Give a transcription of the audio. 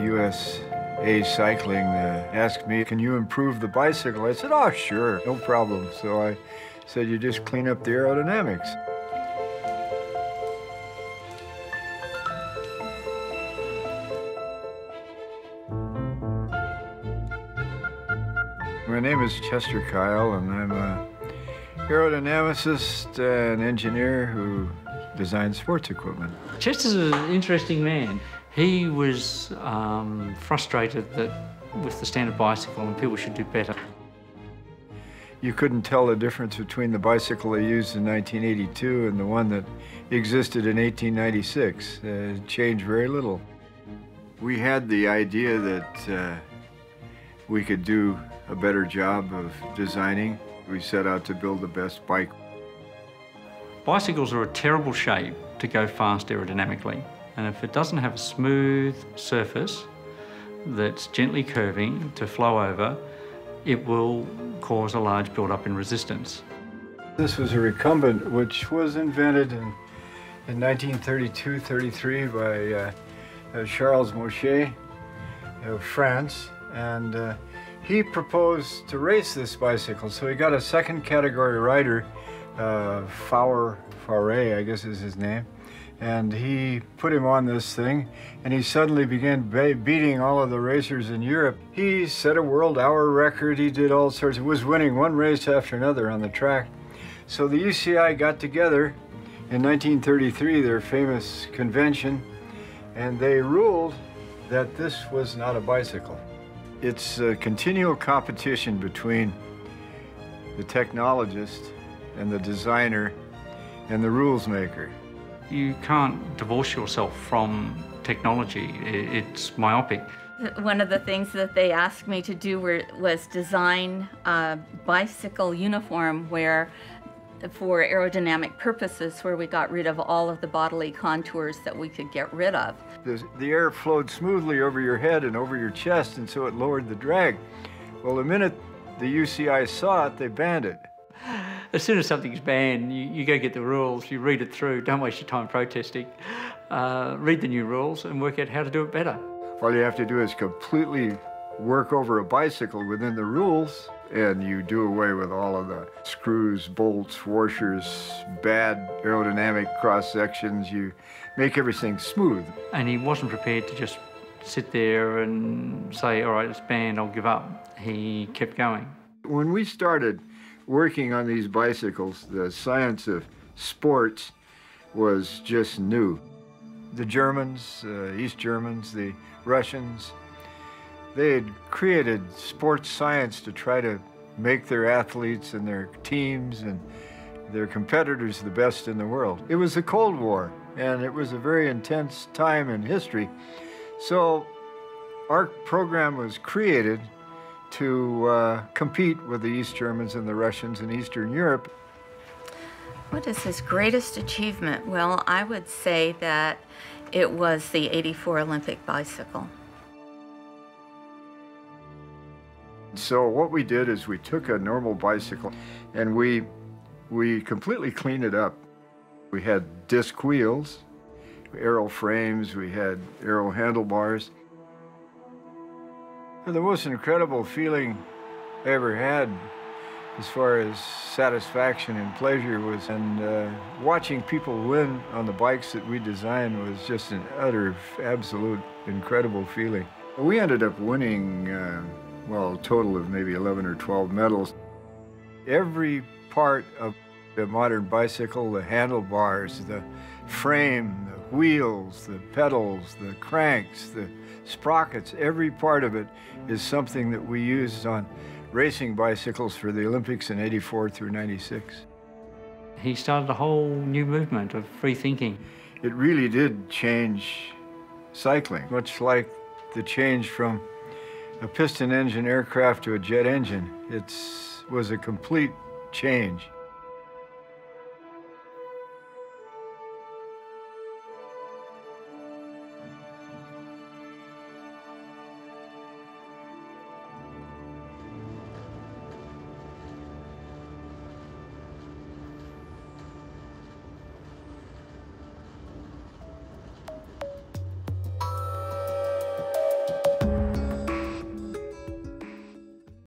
USA Cycling asked me, "Can you improve the bicycle?" I said, "Oh, sure, no problem." So I said, "You just clean up the aerodynamics." My name is Chester Kyle, and I'm an aerodynamicist and engineer who designs sports equipment. Chester's an interesting man. He was frustrated that with the standard bicycle and people should do better. You couldn't tell the difference between the bicycle they used in 1982 and the one that existed in 1896. It changed very little. We had the idea that we could do a better job of designing. We set out to build the best bike. Bicycles are a terrible shape to go fast aerodynamically, and if it doesn't have a smooth surface that's gently curving to flow over, it will cause a large build-up in resistance. This was a recumbent which was invented in 1932-33 by Charles Mochet of France, and he proposed to race this bicycle. So he got a second category rider, Faure, I guess is his name, and he put him on this thing, and he suddenly began beating all of the racers in Europe. He set a world hour record, he did all sorts, was winning one race after another on the track. So the UCI got together in 1933, their famous convention, and they ruled that this was not a bicycle. It's a continual competition between the technologist and the designer and the rules maker. You can't divorce yourself from technology. It's myopic. One of the things that they asked me to do was design a bicycle uniform for aerodynamic purposes, where we got rid of all of the bodily contours that we could get rid of. The air flowed smoothly over your head and over your chest, and so it lowered the drag. Well, the minute the UCI saw it, they banned it. As soon as something's banned, you go get the rules, you read it through, don't waste your time protesting. Read the new rules and work out how to do it better. All you have to do is completely work over a bicycle within the rules, and you do away with all of the screws, bolts, washers, bad aerodynamic cross sections. You make everything smooth. And he wasn't prepared to just sit there and say, all right, it's banned, I'll give up. He kept going. When we started working on these bicycles, the science of sports was just new. The Germans, East Germans, the Russians, they had created sports science to try to make their athletes and their teams and their competitors the best in the world. It was the Cold War, and it was a very intense time in history. So our program was created to compete with the East Germans and the Russians in Eastern Europe. What is his greatest achievement? Well, I would say that it was the '84 Olympic bicycle. So what we did is we took a normal bicycle and we completely cleaned it up. We had disc wheels, aero frames, we had aero handlebars. And the most incredible feeling I ever had as far as satisfaction and pleasure was watching people win on the bikes that we designed was just an utter, absolute, incredible feeling. We ended up winning well, a total of maybe 11 or 12 medals. Every part of the modern bicycle, the handlebars, the frame, the wheels, the pedals, the cranks, the sprockets, every part of it is something that we used on racing bicycles for the Olympics in '84 through '96. He started a whole new movement of free thinking. It really did change cycling, much like the change from a piston engine aircraft to a jet engine. It was a complete change.